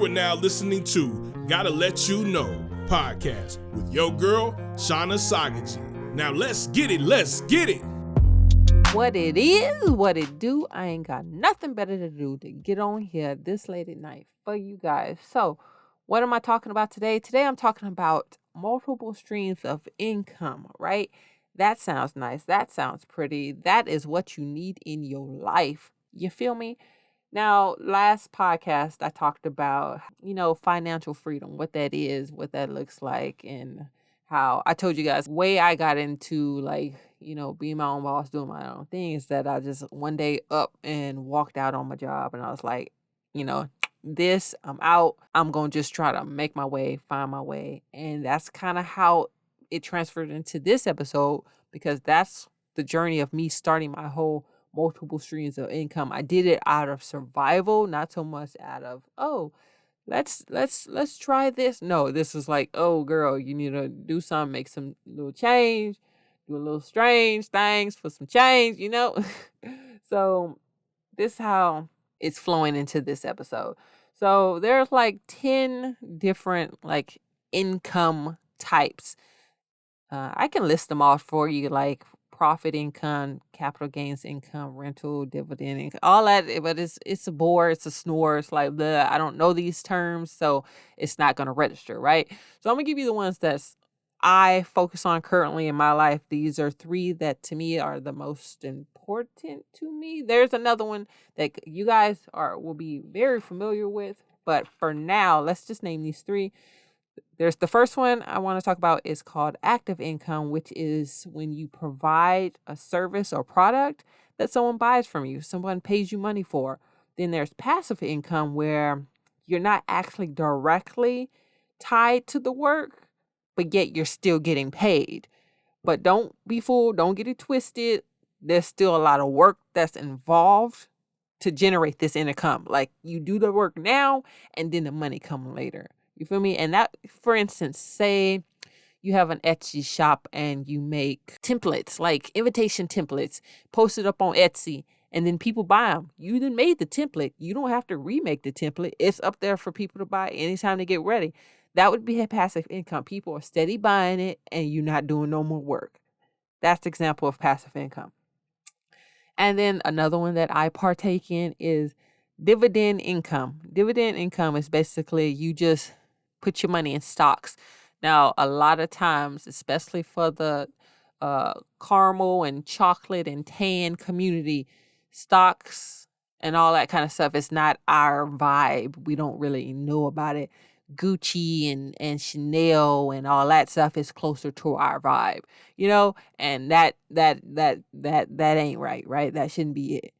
are now listening to Gotta Let You Know podcast with your girl, Shauna Sagaji. Now let's get it. What it is, what it do, I ain't got nothing better to do to get on here this late at night for you guys. So what am I talking about today? Today I'm talking about multiple streams of income, right? That sounds nice. That sounds pretty. That is what you need in your life. You feel me? Now, last podcast, I talked about, financial freedom, what that is, what that looks like, and how I told you guys way I got into being my own boss, doing my own things, that I just one day up and walked out on my job. And I was like, I'm out. I'm going to just try to make my way, find my way. And that's kind of how it transferred into this episode, because that's the journey of me starting my whole multiple streams of income. I did it out of survival, not so much out of, let's try this. No, this is like, oh girl, you need to do something, make some little change, do a little strange things for some change, So this is how it's flowing into this episode. So there's 10 different income types. I can list them all for you, like profit income, capital gains income, rental, dividend income, all that. But it's a bore, it's a snore. It's like, bleh, I don't know these terms, so it's not going to register, right? So I'm going to give you the ones that I focus on currently in my life. These are 3 that to me are the most important to me. There's another one that you guys will be very familiar with, but for now, let's just name these 3. There's the first one I want to talk about is called active income, which is when you provide a service or product that someone buys from you, someone pays you money for. Then there's passive income, where you're not actually directly tied to the work, but yet you're still getting paid. But don't be fooled. Don't get it twisted. There's still a lot of work that's involved to generate this income. Like, you do the work now and then the money comes later. You feel me? And that, for instance, say you have an Etsy shop and you make templates, like invitation templates, post it up on Etsy, and then people buy them. You then made the template. You don't have to remake the template. It's up there for people to buy anytime they get ready. That would be a passive income. People are steady buying it and you're not doing no more work. That's an example of passive income. And then another one that I partake in is dividend income. Dividend income is basically you just put your money in stocks. Now, a lot of times, especially for the caramel and chocolate and tan community, stocks and all that kind of stuff is not our vibe. We don't really know about it. Gucci and Chanel and all that stuff is closer to our vibe, and that ain't right? That shouldn't be it.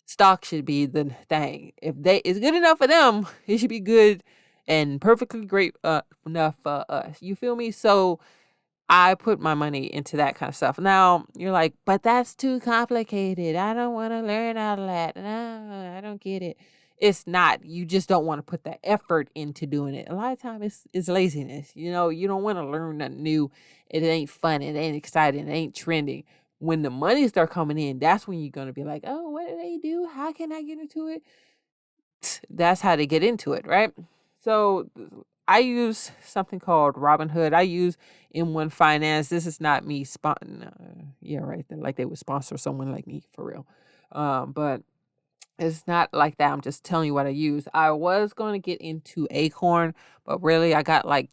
Stock should be the thing. If it's good enough for them, it should be good and perfectly great enough for us. You feel me? So I put my money into that kind of stuff. Now, you're like, but that's too complicated. I don't want to learn all of that. No, I don't get it. It's not. You just don't want to put the effort into doing it. A lot of times it's laziness. You don't want to learn nothing new. It ain't fun. It ain't exciting. It ain't trending. When the money start coming in, that's when you're going to be like, oh, what do they do? How can I get into it? That's how they get into it, right? So I use something called Robinhood. I use M1 Finance. This is not me. Yeah, right. Like they would sponsor someone like me for real. But it's not like that. I'm just telling you what I use. I was going to get into Acorn, but really I got I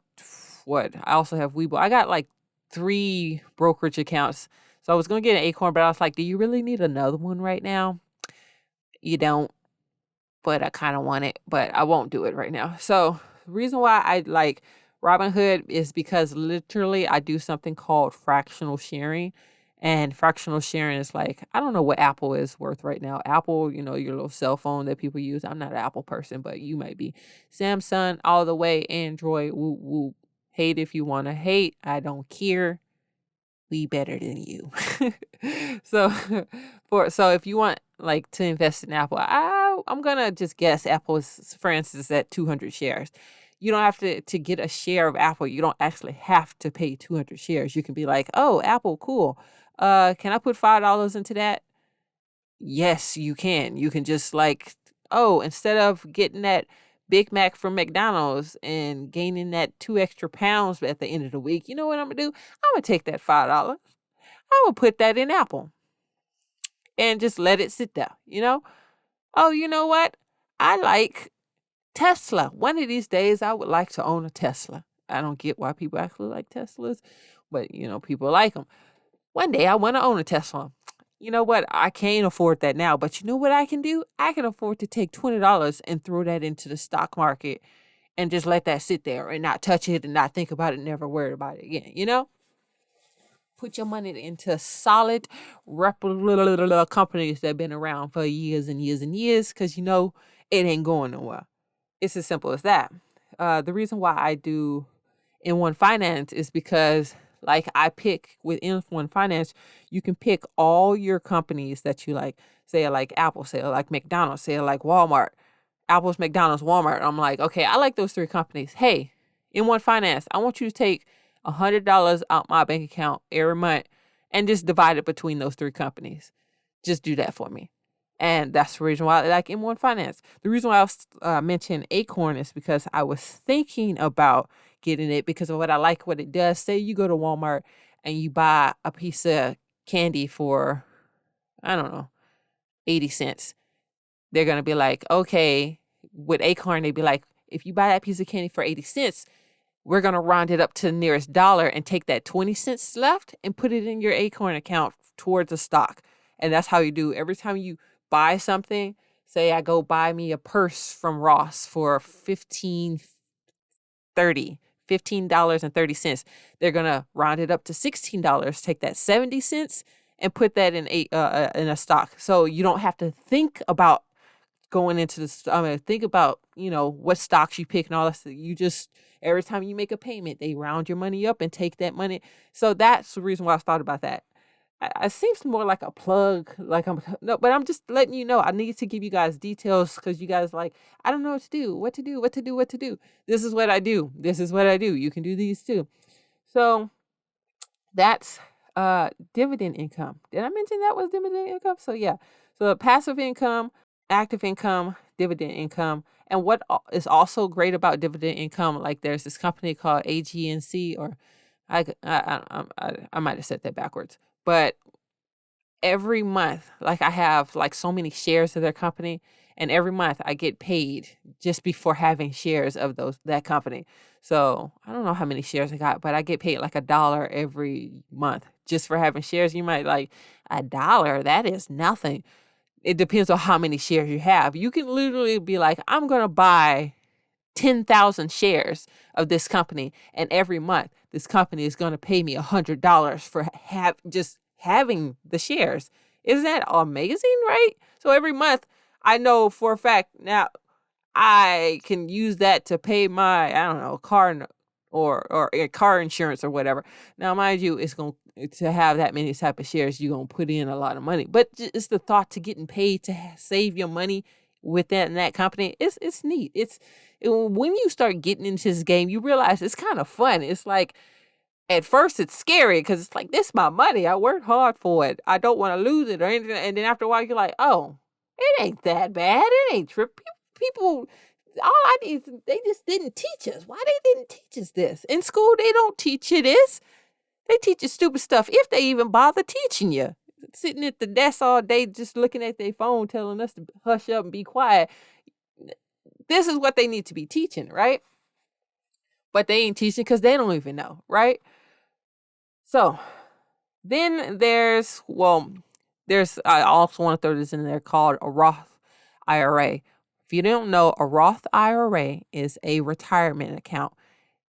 also have Webull. I got 3 brokerage accounts. So I was going to get an Acorn, but I was like, do you really need another one right now? You don't, but I kind of want it, but I won't do it right now. So the reason why I like Robinhood is because literally I do something called fractional sharing. And fractional sharing is I don't know what Apple is worth right now. Apple, your little cell phone that people use. I'm not an Apple person, but you might be. Samsung, all the way. Android, woo woo. Hate if you want to hate. I don't care. We better than you. So if you want to invest in Apple, I'm gonna just guess Apple is, for instance, at 200 shares. You don't have to get a share of Apple. You don't actually have to pay 200 shares. You can be like, oh, Apple, cool. Can I put $5 into that? Yes, you can. You can just instead of getting that Big Mac from McDonald's and gaining that 2 extra pounds at the end of the week, you know what I'm going to do? I'm going to take that $5. I'm going to put that in Apple and just let it sit there, Oh, you know what? I like Tesla. One of these days, I would like to own a Tesla. I don't get why people actually like Teslas, but, people like them. One day, I want to own a Tesla. You know what? I can't afford that now, but you know what I can do? I can afford to take $20 and throw that into the stock market and just let that sit there and not touch it and not think about it, never worry about it again, Put your money into solid, reputable companies that have been around for years and years and years because, it ain't going nowhere. It's as simple as that. The reason why I do in-one finance is because, like, I pick with in-one finance, you can pick all your companies that you like. Say like Apple, say like McDonald's, say like Walmart. Apple's, McDonald's, Walmart. I'm like, okay, I like those 3 companies. Hey, in-one finance, I want you to take $100 out my bank account every month and just divide it between those 3 companies. Just do that for me. And that's the reason why I like in-one finance. The reason why I mentioned Acorn is because I was thinking about getting it because of what I like, what it does. Say you go to Walmart and you buy a piece of candy for, I don't know, 80 cents. They're going to be like, okay, with Acorn, they'd be like, if you buy that piece of candy for 80 cents, we're going to round it up to the nearest dollar and take that 20 cents left and put it in your Acorn account towards a stock. And that's how you do. Every time you buy something, say I go buy me a purse from Ross for $15.30. They're going to round it up to $16, take that 70 cents and put that in a stock. So you don't have to think about going into this. Think about, what stocks you pick and all that stuff. You just, every time you make a payment, they round your money up and take that money. So that's the reason why I thought about that. It seems more like a plug, but I'm just letting you know. I need to give you guys details because you guys I don't know what to do. This is what I do. You can do these too. So that's dividend income. Did I mention that was dividend income? So yeah. So passive income, active income, dividend income. And what is also great about dividend income, like there's this company called AGNC, or I might have said that backwards. But every month, I have so many shares of their company, and every month I get paid just before having shares of that company. So I don't know how many shares I got, but I get paid $1 every month just for having shares. You might $1, that is nothing. It depends on how many shares you have. You can literally be like, I'm going to buy 10,000 shares of this company, and every month this company is going to pay me $100 for just having the shares. Isn't that amazing, right? So every month I know for a fact now I can use that to pay my, I don't know, car or car insurance or whatever. Now, mind you, it's going to have that many type of shares, you're going to put in a lot of money. But it's the thought to getting paid to save your money within that company. It's neat. When you start getting into this game, you realize it's kind of fun. It's at first it's scary because it's this is my money. I worked hard for it. I don't want to lose it or anything. And then after a while, you're like, oh, it ain't that bad. It ain't true. People, all I need, they just didn't teach us. Why they didn't teach us this? In school, they don't teach you this. They teach you stupid stuff if they even bother teaching you. Sitting at the desk all day just looking at their phone telling us to hush up and be quiet. This is what they need to be teaching, right? But they ain't teaching because they don't even know, right? So then there's, I also want to throw this in there called a Roth IRA. If you don't know, a Roth IRA is a retirement account.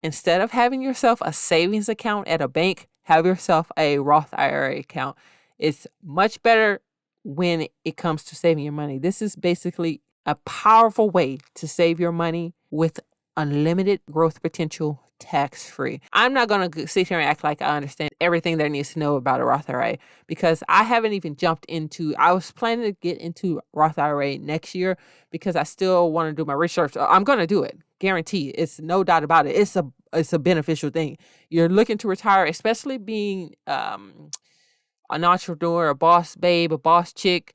Instead of having yourself a savings account at a bank, have yourself a Roth IRA account. It's much better when it comes to saving your money. This is basically a powerful way to save your money with unlimited growth potential, tax-free. I'm not going to sit here and act like I understand everything there needs to know about a Roth IRA because I haven't even jumped into, I was planning to get into Roth IRA next year because I still want to do my research. I'm going to do it. Guarantee. It's no doubt about it. It's a beneficial thing. You're looking to retire, especially being an entrepreneur, a boss babe, a boss chick.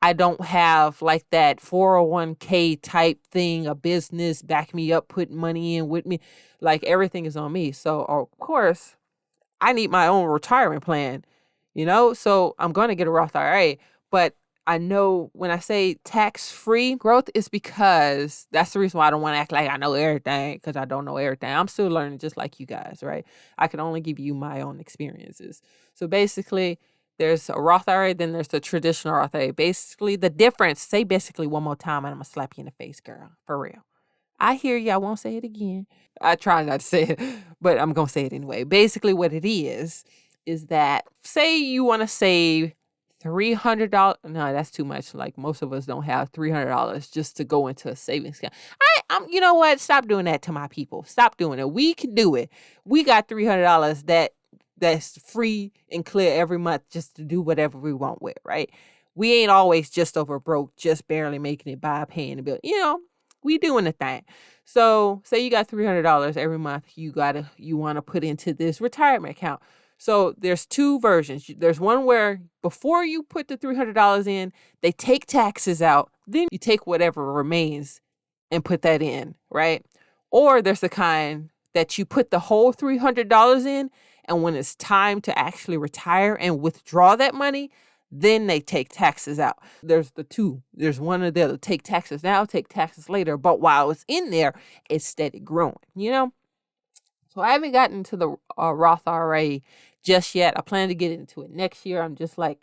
I don't have like that 401k type thing, a business back me up, putting money in with me. Like everything is on me. So of course I need my own retirement plan, so I'm going to get a Roth IRA. But I know when I say tax-free growth is because that's the reason why I don't want to act like I know everything, because I don't know everything. I'm still learning just like you guys, right? I can only give you my own experiences. So basically, there's a Roth IRA, then there's the traditional Roth IRA. Basically, the difference, say basically one more time and I'm going to slap you in the face, girl, for real. I hear you. I won't say it again. I try not to say it, but I'm going to say it anyway. Basically, what it is that say you want to save $300. No, that's too much. Like most of us don't have $300 just to go into a savings account. You know what? Stop doing that to my people. Stop doing it. We can do it. We got $300 that's free and clear every month just to do whatever we want with, right? We ain't always just over broke, just barely making it by paying the bill. We doing the thing. So say you got $300 every month you want to put into this retirement account. So there's two versions. There's one where before you put the $300 in, they take taxes out. Then you take whatever remains and put that in, right? Or there's the kind that you put the whole $300 in, and when it's time to actually retire and withdraw that money, then they take taxes out. There's the two. There's one or the other. Take taxes now, take taxes later. But while it's in there, it's steady growing, So I haven't gotten to the Roth IRA just yet. I plan to get into it next year. I'm just like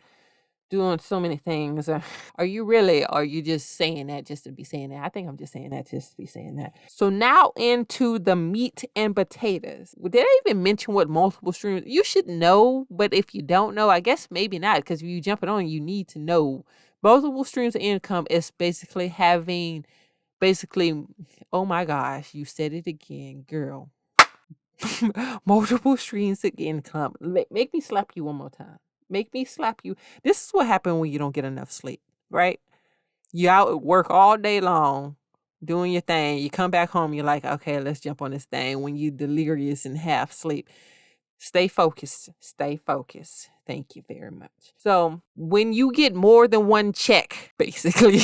doing so many things. Are you just saying that just to be saying that? I think I'm just saying that just to be saying that. So now into the meat and potatoes. Did I even mention what multiple streams? You should know, but if you don't know, I guess maybe not, because if you jump it on, you need to know. Multiple streams of income is basically having, oh my gosh, you said it again, girl. Multiple streams of income. Make me slap you one more time. Make me slap you. This is what happens when you don't get enough sleep, right? You out at work all day long doing your thing. You come back home, you're like, okay, let's jump on this thing when you delirious and half sleep. Stay focused. Stay focused. Thank you very much. So when you get more than one check, basically,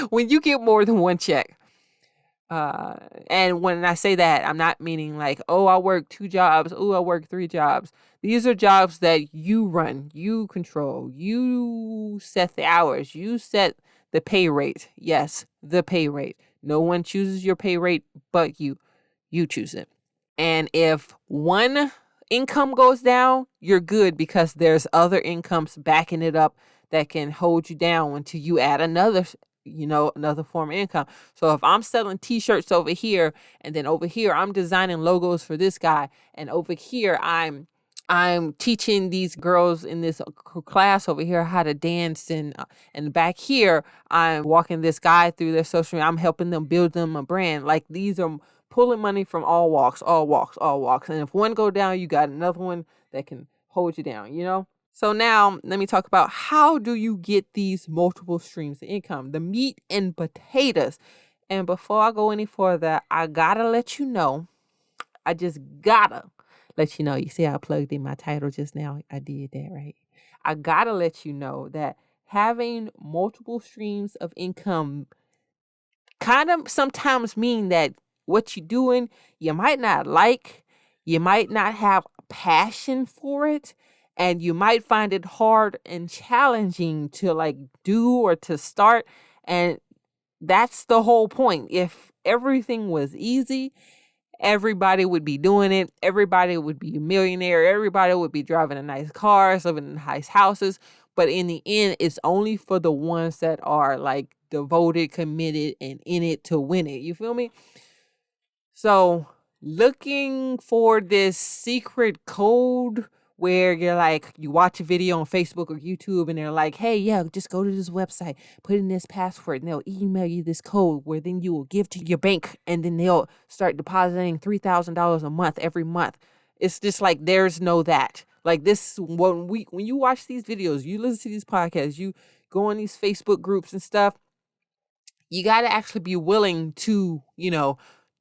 when you get more than one check, and when I say that, I'm not meaning like, oh, I work 2 jobs. Oh, I work 3 jobs. These are jobs that you run, you control, you set the hours, you set the pay rate. Yes, the pay rate. No one chooses your pay rate but you. You choose it. And if one income goes down, you're good because there's other incomes backing it up that can hold you down until you add another form of income. So if I'm selling t-shirts over here, and then over here I'm designing logos for this guy, and over here I'm teaching these girls in this class over here how to dance, and back here I'm walking this guy through their social media. I'm helping them build them a brand. Like these are pulling money from all walks. And if one go down, you got another one that can hold you down, So now let me talk about how do you get these multiple streams of income, the meat and potatoes. And before I go any further, I gotta let you know, I just gotta let you know. You see, I plugged in my title just now. I did that, right? I gotta let you know that having multiple streams of income kind of sometimes mean that what you're doing, you might not like, you might not have passion for it, and you might find it hard and challenging to like do or to start. And that's the whole point. If everything was easy, everybody would be doing it. Everybody would be a millionaire. Everybody would be driving a nice cars, living in nice houses. But in the end, it's only for the ones that are like devoted, committed, and in it to win it. You feel me? So looking for this secret code where you're like, you watch a video on Facebook or YouTube and they're like, hey, yeah, just go to this website, put in this password, and they'll email you this code where then you will give to your bank, and then they'll start depositing $3,000 a month every month. It's just like, there's no that. Like this, when you watch these videos, you listen to these podcasts, you go on these Facebook groups and stuff, you got to actually be willing to,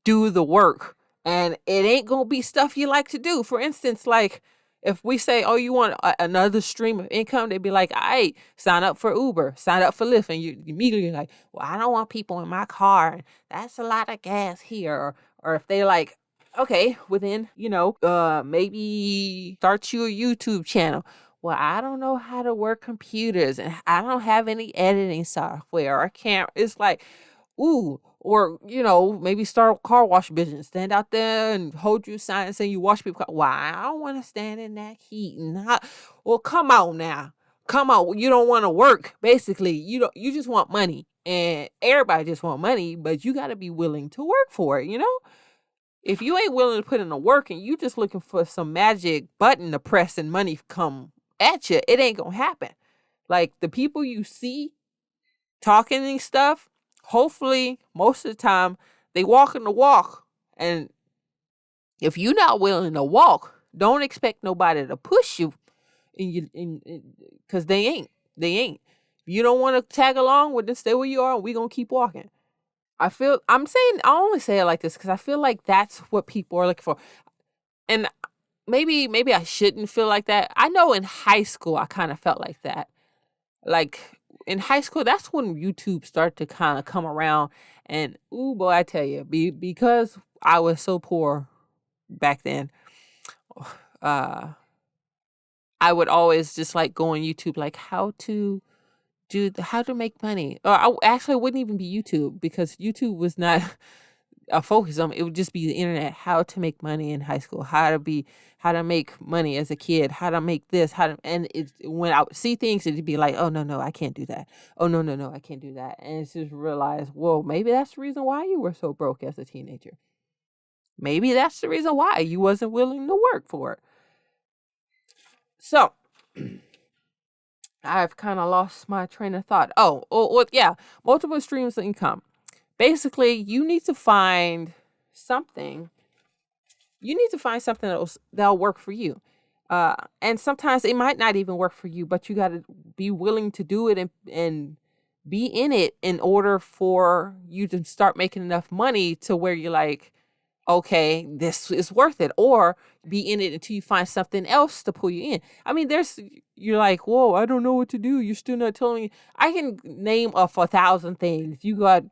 do the work. And it ain't going to be stuff you like to do. For instance, like, If we say, oh, you want another stream of income, they'd be like, all right, sign up for Uber, sign up for Lyft. And you immediately like, well, I don't want people in my car. That's a lot of gas here. Or if they like, okay, within, maybe start you a YouTube channel. Well, I don't know how to work computers and I don't have any editing software or can't. It's like, ooh, or, maybe start a car wash business. Stand out there and hold your sign and say you wash people. Why? I don't want to stand in that heat and hot. Well, come on now. Come on. You don't want to work. Basically, you just want money. And everybody just want money, but you got to be willing to work for it, If you ain't willing to put in the work and you just looking for some magic button to press and money come at you, it ain't going to happen. Like the people you see talking and stuff, hopefully, most of the time, they walking the walk. And if you're not willing to walk, don't expect nobody to push you, because they ain't. They ain't. If you don't want to tag along with them, stay where you are, and we gonna keep walking. I only say it like this because I feel like that's what people are looking for. And maybe I shouldn't feel like that. I know in high school I kind of felt like that. Like in high school, that's when YouTube started to kind of come around. And ooh, boy, I tell you, because I was so poor back then, I would always just like go on YouTube, like how to make money. Or actually, it wouldn't even be YouTube because YouTube was not a focus on. It would just be the internet. How to make money in high school. How to make money as a kid. How to make this. When I would see things, it'd be like, oh no, I can't do that. Oh no, I can't do that. And it's just realize, well, maybe that's the reason why you were so broke as a teenager. Maybe that's the reason why you wasn't willing to work for it. So I've kind of lost my train of thought. Yeah, multiple streams of income. Basically, you need to find something. You need to find something that'll work for you. And sometimes it might not even work for you, but you got to be willing to do it and be in it in order for you to start making enough money to where you're like, okay, this is worth it, or be in it until you find something else to pull you in. I mean, you're like, whoa, I don't know what to do. You're still not telling me. I can name off 1,000 things. You got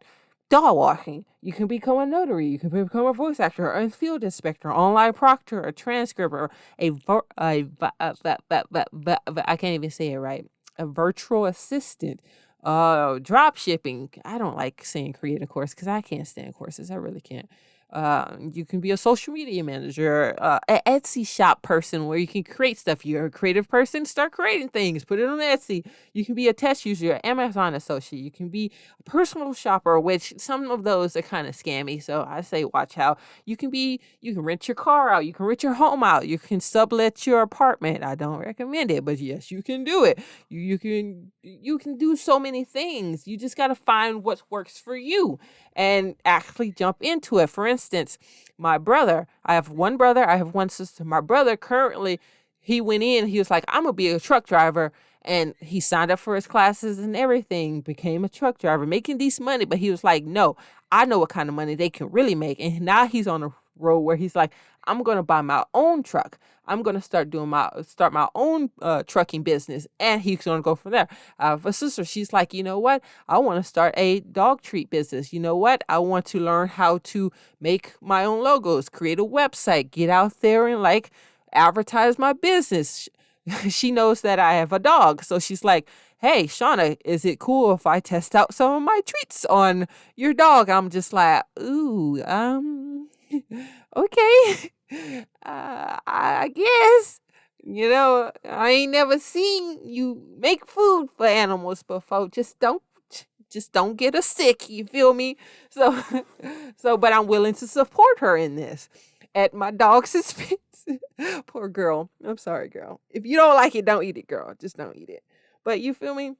dog washing. You can become a notary. You can become a voice actor, a field inspector, online proctor, a transcriber, I can't even say it right. A virtual assistant, drop shipping. I don't like saying create a course because I can't stand courses. I really can't. You can be a social media manager, an Etsy shop person where you can create stuff. You're a creative person, start creating things, put it on Etsy. You can be a test user, an Amazon associate. You can be a personal shopper, which some of those are kind of scammy. So I say, watch out. You can rent your car out. You can rent your home out. You can sublet your apartment. I don't recommend it, but yes, you can do it. You can do so many things. You just got to find what works for you and actually jump into it. For instance, my brother, I have one brother, I have one sister. My brother currently, he went in, he was like, I'm going to be a truck driver. And he signed up for his classes and everything, became a truck driver, making decent money. But he was like, no, I know what kind of money they can really make. And now he's on a road where he's like, I'm going to buy my own truck. I'm going to start my own trucking business. And he's going to go from there. I have a sister. She's like, you know what? I want to start a dog treat business. You know what? I want to learn how to make my own logos, create a website, get out there and like advertise my business. She knows that I have a dog. So she's like, hey, Shauna, is it cool if I test out some of my treats on your dog? I'm just like, ooh, okay. I guess, I ain't never seen you make food for animals before. Just don't get her sick. You feel me? But I'm willing to support her in this at my dog's expense. Poor girl. I'm sorry, girl. If you don't like it, don't eat it, girl. Just don't eat it. But you feel me?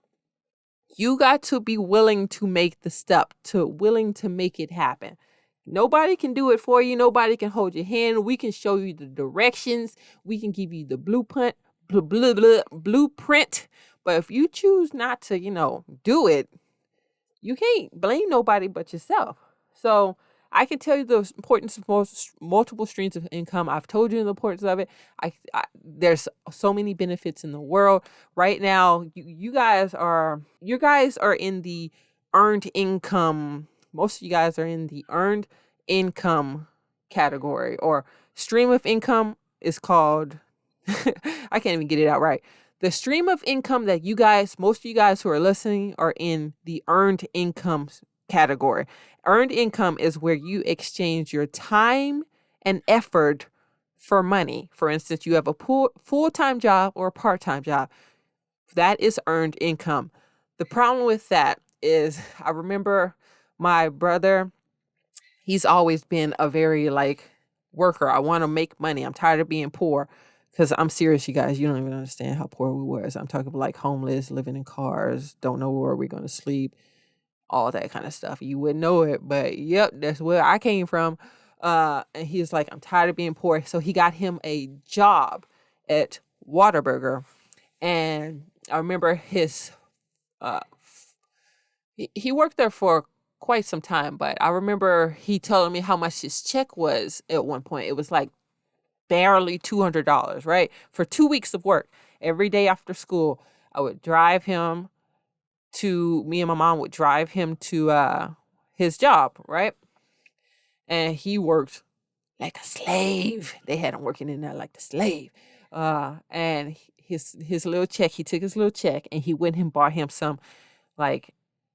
You got to be willing to make the step, willing to make it happen. Nobody can do it for you. Nobody can hold your hand. We can show you the directions. We can give you the blueprint. But if you choose not to, do it, you can't blame nobody but yourself. So I can tell you the importance of multiple streams of income. I've told you the importance of it. There's so many benefits in the world right now. You guys are in the earned income. Most of you guys are in the earned income category, or stream of income is called. I can't even get it out right. The stream of income that most of you guys who are listening, are in the earned income category. Earned income is where you exchange your time and effort for money. For instance, you have a full-time job or a part-time job. That is earned income. The problem with that is, I remember my brother, he's always been a very worker. I want to make money. I'm tired of being poor. Because I'm serious, you guys, you don't even understand how poor we were. I'm talking about homeless, living in cars, don't know where we're going to sleep, all that kind of stuff. You wouldn't know it, but yep, that's where I came from. And he's like, I'm tired of being poor. So he got him a job at Whataburger. And I remember he worked there for quite some time, but I remember he telling me how much his check was at one point. It was barely $200, right? For 2 weeks of work. Every day after school, me and my mom would drive him to his job, right? And he worked like a slave. They had him working in there like the slave. And his little check, he took his little check and he went and bought him some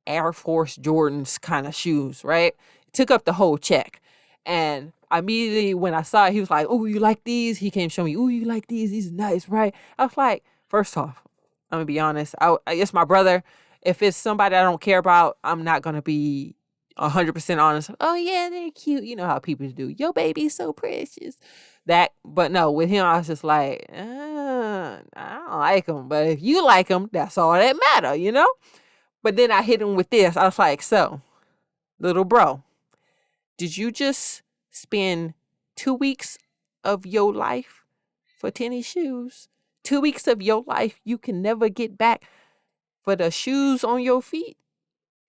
Air Force Jordans kind of shoes, right? Took up the whole check. And immediately when I saw it, he was like, "Oh, you like these?" He came show me, "Oh, you like these? These are nice, right?" I was like, first off, I'm going to be honest. I guess my brother, if it's somebody I don't care about, I'm not going to be 100% honest. "Oh, yeah, they're cute." You know how people do. "Your baby's so precious." But no, with him, I was just like, I don't like them. But if you like them, that's all that matter, you know? But then I hit him with this. I was like, "So, little bro, did you just spend 2 weeks of your life for tennis shoes? 2 weeks of your life you can never get back for the shoes on your feet?"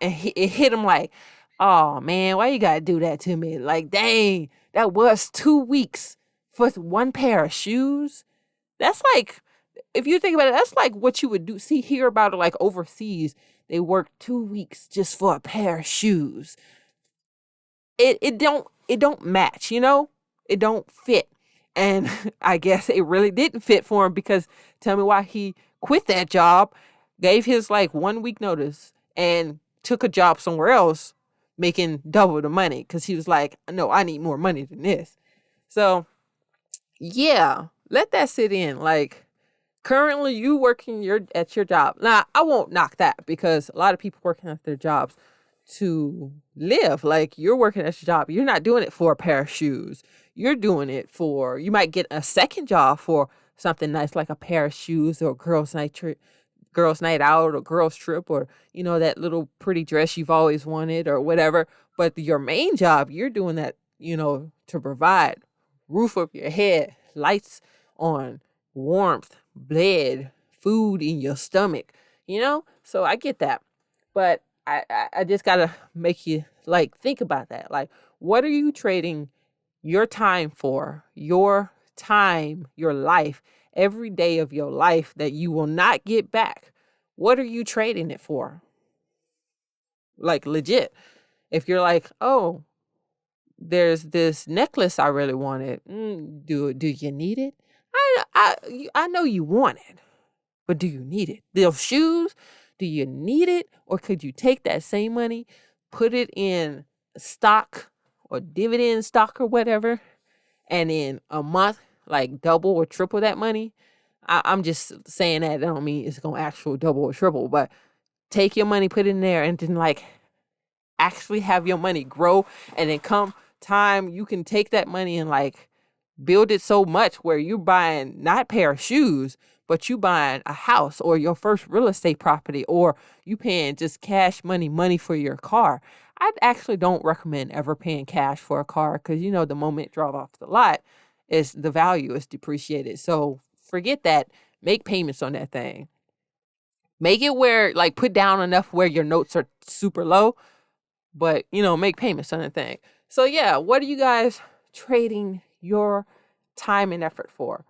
And it hit him like, "Oh, man, why you got to do that to me? Dang, that was 2 weeks for one pair of shoes." That's if you think about it, that's what you would hear about it overseas. They work 2 weeks just for a pair of shoes. It don't match, you know? It don't fit. And I guess it really didn't fit for him, because tell me why he quit that job, gave his 1 week notice, and took a job somewhere else making double the money, because he was like, "No, I need more money than this." So yeah, let that sit in. Currently you working at your job. Now, I won't knock that, because a lot of people working at their jobs to live. You're working at your job. You're not doing it for a pair of shoes. You're doing it you might get a second job for something nice, like a pair of shoes, or girls' night out, or girls' trip, or, that little pretty dress you've always wanted, or whatever. But your main job, you're doing that, to provide roof over your head, lights on, warmth, bed, food in your stomach, So I get that. But I just got to make you think about that. What are you trading your time for? Your time, your life, every day of your life that you will not get back. What are you trading it for? Legit. If you're "Oh, there's this necklace I really wanted. Do you need it? I know you want it, but do you need it? Those shoes, do you need it? Or could you take that same money, put it in stock or dividend stock or whatever, and in a month, double or triple that money? I'm just saying that. I don't mean it's going to actually double or triple, but take your money, put it in there, and then actually have your money grow. And then come time, you can take that money and build it so much where you're buying not a pair of shoes, but you buying a house, or your first real estate property, or you paying just cash money for your car. I actually don't recommend ever paying cash for a car, because the moment it drives off the lot, the value is depreciated. So forget that. Make payments on that thing. Make it where put down enough where your notes are super low, but, make payments on the thing. So yeah, what are you guys trading your time and effort for?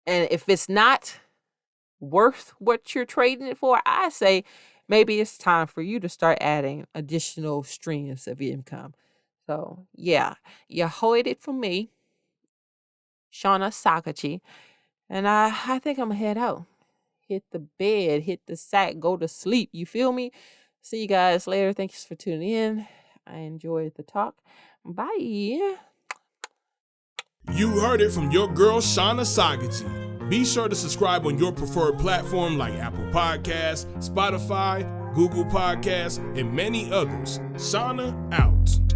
And if it's not worth what you're trading it for, I say maybe it's time for you to start adding additional streams of income. So yeah, you heard it from me, Shauna Sagaji, and I think I'm gonna head out. Hit the bed, hit the sack, go to sleep. You feel me? See you guys later. Thanks for tuning in. I enjoyed the talk. Bye. You heard it from your girl, Shauna Sagaji. Be sure to subscribe on your preferred platform like Apple Podcasts, Spotify, Google Podcasts, and many others. Shauna out.